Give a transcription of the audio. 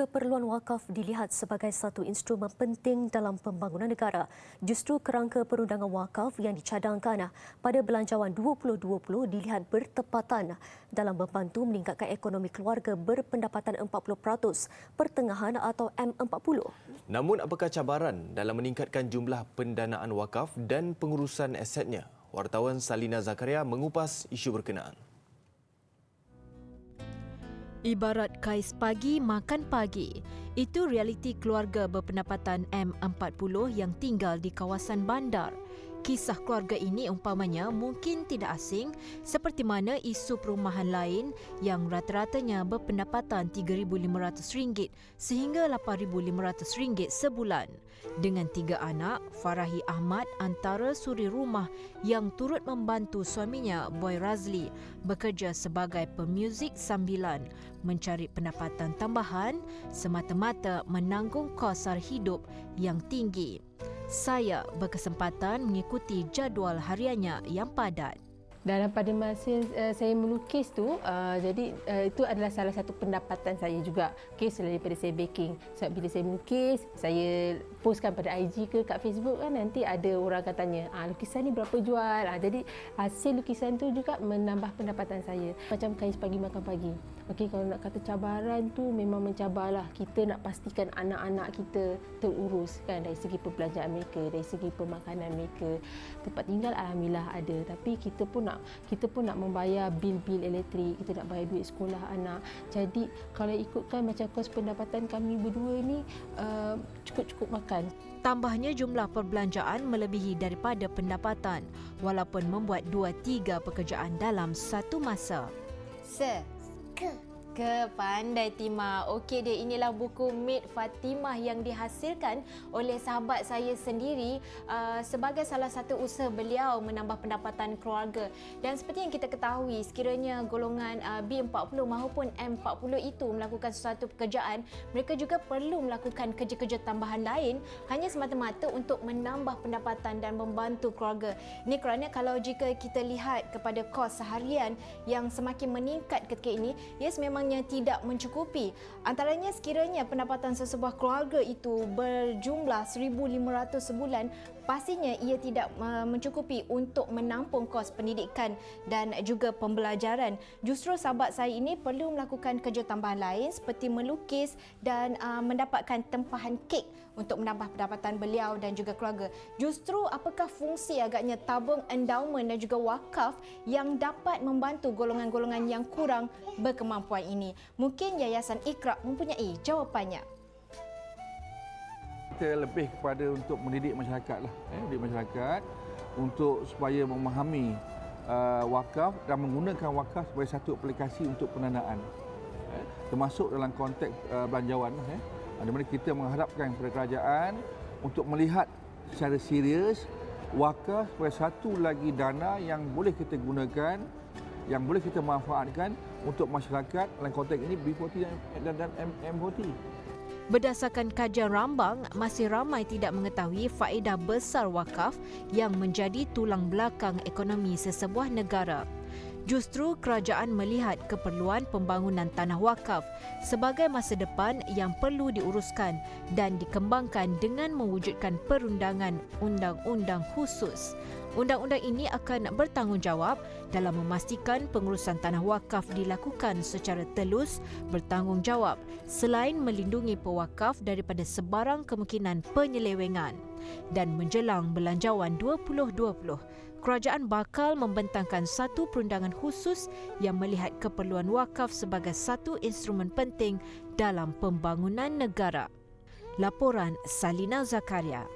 Keperluan wakaf dilihat sebagai satu instrumen penting dalam pembangunan negara. Justru kerangka perundangan wakaf yang dicadangkan pada Belanjawan 2020 dilihat bertepatan dalam membantu meningkatkan ekonomi keluarga berpendapatan 40% pertengahan atau M40. Namun apakah cabaran dalam meningkatkan jumlah pendanaan wakaf dan pengurusan asetnya? Wartawan Salina Zakaria mengupas isu berkenaan. Ibarat kais pagi makan pagi, itu realiti keluarga berpendapatan M40 yang tinggal di kawasan bandar. Kisah keluarga ini umpamanya mungkin tidak asing seperti mana isu perumahan lain yang rata-ratanya berpendapatan RM3,500 sehingga RM8,500 sebulan. Dengan 3 anak, Farahi Ahmad antara suri rumah yang turut membantu suaminya Boy Razli bekerja sebagai pemuzik sambilan mencari pendapatan tambahan semata-mata menanggung kos sara hidup yang tinggi. Saya berkesempatan mengikuti jadual hariannya yang padat. Dalam pada masa saya melukis tu, jadi itu adalah salah satu pendapatan saya juga. Selain daripada saya baking. Sebab bila saya melukis, saya postkan pada IG ke kat Facebook kan, nanti ada orang akan tanya, lukisan ni berapa jual? Jadi hasil lukisan tu juga menambah pendapatan saya. Macam kais pagi makan pagi. Okey, kalau nak kata cabaran tu memang mencabarlah. Kita nak pastikan anak-anak kita terurus kan, dari segi perbelanjaan mereka, dari segi pemakanan mereka. Tempat tinggal alhamdulillah ada, tapi kita pun nak membayar bil-bil elektrik, kita nak bayar duit sekolah anak. Jadi kalau ikutkan macam kos pendapatan kami berdua ni cukup-cukup makan. Tambahnya jumlah perbelanjaan melebihi daripada pendapatan walaupun membuat 2-3 pekerjaan dalam satu masa. Pandai Timah. Okey deh, inilah buku Maid Fatimah yang dihasilkan oleh sahabat saya sendiri sebagai salah satu usaha beliau menambah pendapatan keluarga. Dan seperti yang kita ketahui, sekiranya golongan B40 maupun M40 itu melakukan sesuatu pekerjaan, mereka juga perlu melakukan kerja-kerja tambahan lain hanya semata-mata untuk menambah pendapatan dan membantu keluarga. Ini kerana kalau jika kita lihat kepada kos seharian yang semakin meningkat ketika ini, memangnya tidak mencukupi. Antaranya sekiranya pendapatan sesebuah keluarga itu berjumlah RM1,500 sebulan, pastinya ia tidak mencukupi untuk menampung kos pendidikan dan juga pembelajaran. Justru sahabat saya ini perlu melakukan kerja tambahan lain seperti melukis dan mendapatkan tempahan kek untuk menambah pendapatan beliau dan juga keluarga. Justru apakah fungsi agaknya tabung endowment dan juga wakaf yang dapat membantu golongan-golongan yang kurang berkemampuan ini? Mungkin Yayasan Iqra mempunyai jawapannya. Kita lebih kepada untuk mendidik masyarakat lah, mendidik masyarakat untuk supaya memahami wakaf dan menggunakan wakaf sebagai satu aplikasi untuk pendanaan, termasuk dalam konteks belanjawan, di mana kita mengharapkan kepada kerajaan untuk melihat secara serius wakaf sebagai satu lagi dana yang boleh kita gunakan, yang boleh kita manfaatkan untuk masyarakat dalam konteks ini B40 dan M40. Berdasarkan kajian Rambang, masih ramai tidak mengetahui faedah besar wakaf yang menjadi tulang belakang ekonomi sesebuah negara. Justru kerajaan melihat keperluan pembangunan tanah wakaf sebagai masa depan yang perlu diuruskan dan dikembangkan dengan mewujudkan perundangan undang-undang khusus. Undang-undang ini akan bertanggungjawab dalam memastikan pengurusan tanah wakaf dilakukan secara telus, bertanggungjawab selain melindungi pewakaf daripada sebarang kemungkinan penyelewengan. Dan menjelang Belanjawan 2020, kerajaan bakal membentangkan satu perundangan khusus yang melihat keperluan wakaf sebagai satu instrumen penting dalam pembangunan negara. Laporan Salina Zakaria.